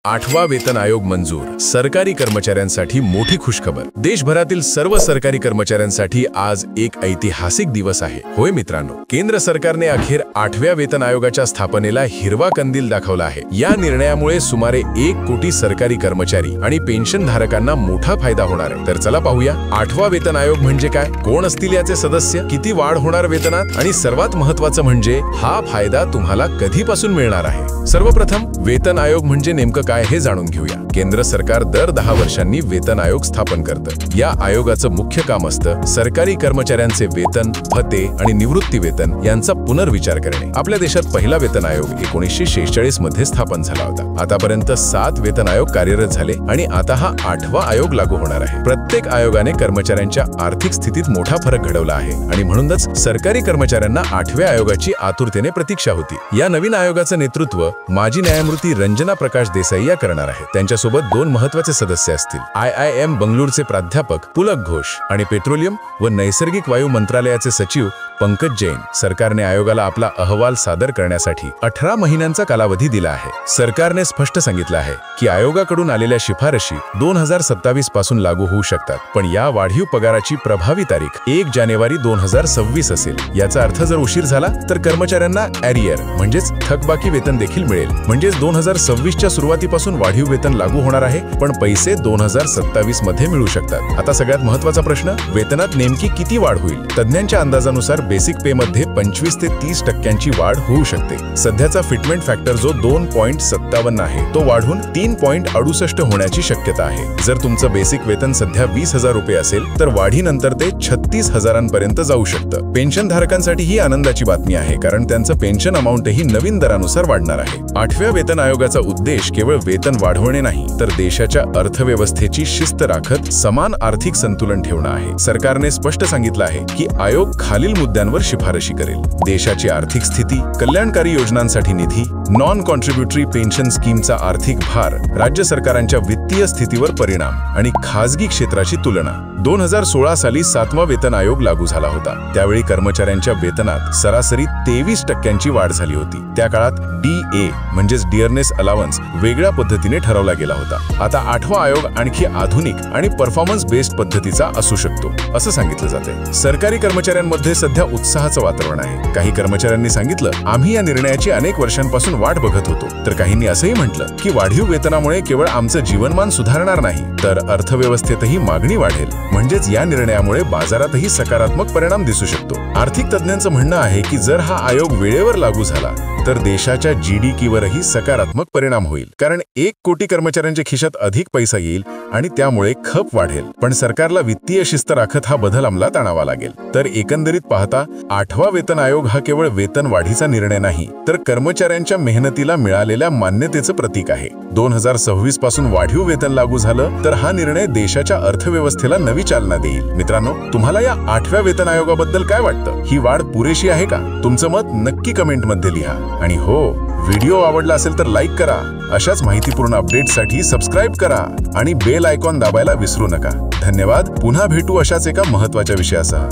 8वा वेतन आयोग मंजूर. सरकारी कर्मचाऱ्यांसाठी मोठी खुशखबर. देशभरातील सर्व सरकारी कर्मचाऱ्यांसाठी आज एक ऐतिहासिक दिवस आहे. होय मित्रांनो, केंद्र सरकारने अखेर 8व्या वेतन आयोगाच्या स्थापनेला हिरवा कंदील दाखवला आहे. या निर्णयामुळे सुमारे 1 कोटी सरकारी कर्मचारी आणि पेन्शनधारकांना मोठा फायदा होणार आहे. तर चला पाहूया 8वा वेतन आयोग म्हणजे काय, कोण असतील याचे सदस्य, किती वाढ होणार वेतनात आणि सर्वात महत्त्वाचं म्हणजे हा फायदा तुम्हाला कधीपासून मिळणार आहे. सर्वप्रथम वेतन आयोग म्हणजे नेमकं काय हे जाणून घेऊया. केंद्र सरकार दर 10 वर्षांनी वेतन आयोग स्थापन करतं. या आयोगाचं मुख्य काम असतं सरकारी कर्मचाऱ्यांचे वेतन, भत्ते आणि निवृत्ती वेतन यांचा पुनर्विचार करणे. आपल्या देशात पहिला वेतन आयोग 1946 मध्ये स्थापन झाला होता. आतापर्यंत 7 वेतन आयोग कार्यरत झाले आणि आता हा 8वा आयोग लागू होणार आहे. प्रत्येक आयोगाने कर्मचाऱ्यांच्या आर्थिक स्थितीत मोठा फरक घडवला आहे आणि म्हणूनच सरकारी कर्मचाऱ्यांना 8व्या आयोगाची आतुरतेने प्रतीक्षा होती. या नवीन आयोगाचं नेतृत्व माजी न्यायमूर्ती रंजना प्रकाश देसाई या करणार आहेत. त्यांच्यासोबत 2 महत्त्वाचे सदस्य असतील. IIM बंगळुरूचे प्राध्यापक पुलक घोष आणि पेट्रोलियम व नैसर्गिक वायू मंत्रालयाचे सचिव पंकज जैन. सरकारने आयोगाला आपला अहवाल सादर करण्यासाठी 18 महिन्यांचा कालावधी दिला आहे. सरकारने स्पष्ट सांगितलं आहे की आयोगाकडून आलेल्या शिफारशी 2027 पासून लागू होऊ शकतात, पण या वाढीव पगाराची प्रभावी तारीख 1 जानेवारी 2026 असेल. याचा अर्थ जर उशीर झाला तर कर्मचाऱ्यांना ॲरियर म्हणजेच थकबाकी वेतन देखील मिळेल. म्हणजेच 2026च्या सुरुवातीपासून वाढीव वेतन लागू होणार आहे, पण पैसे 2027 मध्ये मिळू शकतात. आता सगळ्यात महत्त्वाचा प्रश्न, वेतनात नेमकी किती वाढ होईल? तज्ञांच्या अंदाजानुसार बेसिक पे मध्ये 25 ते 30% वाढ होऊ शकते. सध्याचा फिटमेंट फॅक्टर जो 2.57 आहे तो वाढून 3.68 होण्याची शक्यता आहे. जर तुमचं बेसिक वेतन सध्या 20,000 रुपये असेल तर वाढीनंतर ते 36,000 पर्यंत जाऊ शकतं. पेन्शनधारकांसाठी ही आनंदाची बातमी आहे, कारण त्यांचं पेन्शन अमाऊंटही नवीन दरानुसार वाढणार आहे. 8व्या वेतन आयोगाचा उद्देश केवळ वेतन वाढवणे नाही, तर देशाच्या अर्थव्यवस्थेची शिस्त राखत समान आर्थिक संतुलन ठेवणं आहे. सरकारने स्पष्ट सांगितलं आहे की आयोग खालील मुद्द्यांवर शिफारशी करेल: देशाची आर्थिक स्थिती, कल्याणकारी योजनांसाठी निधी, नॉन कॉन्ट्रीब्युटरी पेन्शन स्कीमचा आर्थिक भार, राज्य सरकारांच्या वित्तीय स्थितीवर परिणाम आणि खासगी क्षेत्राची तुलना. 2016 साली 7वा वेतन आयोग लागू झाला होता. त्यावेळी कर्मचाऱ्यांच्या वेतनात सरासरी 23% वाढ झाली होती. त्या काळात DA म्हणजेच डिअरनेस अलावन्स वेगळ्या पद्धतीने ठरवला गेला होता. आता 8वा आयोग आणखी आधुनिक आणि परफॉर्मन्स बेस्ड पद्धतीचा असू शकतो असं सांगितलं जातंय. सरकारी कर्मचाऱ्यांमध्ये सध्या उत्साहाचं वातावरण आहे. काही कर्मचाऱ्यांनी सांगितलं, आम्ही या निर्णयाची अनेक वर्षांपासून वाट बघत होतो. तर काहींनी असंही म्हटलं की वाढीव वेतनामुळे केवळ आमचं जीवनमान सुधारणार नाही, तर अर्थव्यवस्थेतही मागणी वाढेल. म्हणजेच या निर्णयामुळे बाजारातही सकारात्मक परिणाम दिसू शकतो. आर्थिक तज्ञांचं म्हणणं आहे की जर हा आयोग वेळेवर लागू झाला तर देशाच्या GDP वरही सकारात्मक परिणाम होईल, कारण 1 कोटी कर्मचाऱ्यांच्या खिशात अधिक पैसा येईल आणि त्यामुळे खप वाढेल. पण सरकारला वित्तीय शिस्त राखत हा बदल अंमलात आणावा लागेल. तर एकंदरीत पाहता 8वा वेतन आयोग हा केवळ वेतन वाढीचा निर्णय नाही, तर कर्मचाऱ्यांच्या मेहनतीला मिळालेल्या मान्यतेचं प्रतीक आहे. 2026 पासून वाढीव वेतन लागू झालं तर हा निर्णय देशाच्या अर्थव्यवस्थेला नवी चालना देईल. मित्रांनो, तुम्हाला या 8व्या वेतन आयोगाबद्दल काय वाटतं? ही वाढ पुरेशी आहे का? तुमचं मत नक्की कमेंटमध्ये लिहा. आणि हो, व्हिडिओ आवडला असेल तर लाईक करा. अशाच माहितीपूर्ण अपडेट्ससाठी सबस्क्राईब करा आणि बेल आयकॉन दाबायला विसरू नका. धन्यवाद. पुन्हा भेटू अशाच एका महत्त्वाच्या विषयासह.